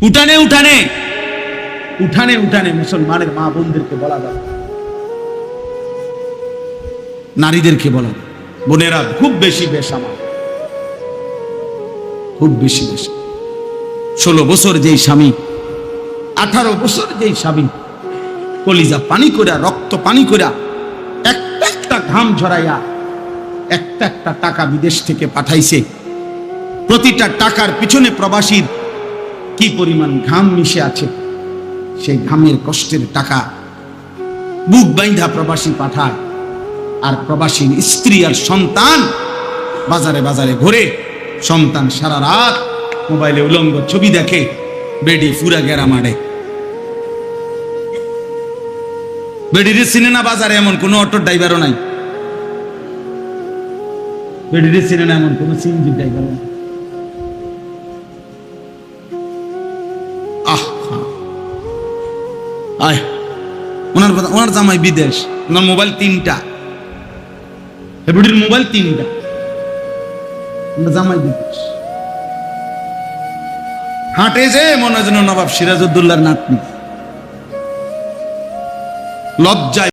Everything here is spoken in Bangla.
উঠানে উঠানে উঠানে উঠানে মুসলমানের মা বোনদেরকে বলা যাবে, নারীদেরকে বলা যাবে, বোনেরা খুব বেশি বেসামাল, খুব বেশি বেশি। 16 বছর যেই স্বামী, 18 বছর যেই স্বামী কলিজা পানি করে, রক্ত পানি করে, একটা একটা ঘাম ঝরাইয়া একটা একটা টাকা বিদেশ থেকে পাঠাইছে, প্রতিটা টাকার পিছনে প্রবাসীর কি পরিমাণ ঘাম মিশে আছে, সেই ঘামের কষ্টের টাকা বুক বাইন্ধা প্রবাসী পাঠায়। আর প্রবাসীর স্ত্রী আর সন্তান বাজারে বাজারে ঘুরে, সন্তান সারা রাত মোবাইলে উলঙ্গ ছবি দেখে, বেডি ফুরা গেরা মারে। বেডিরে চিনে না বাজারে এমন কোন অটো ড্রাইভারও নাই, বেডিরে চিনে না এমন কোন সিএনজি ড্রাইভারও নাই। আয় ওনার জামাই বিদেশ, ওনার মোবাইল 3টা, বেডির মোবাইল 3টা, ওনার জামাই বিদেশ। হাঁটে যে মনে হয় যেন নবাব সিরাজউদ্দৌলার নাতনি, লজ্জায়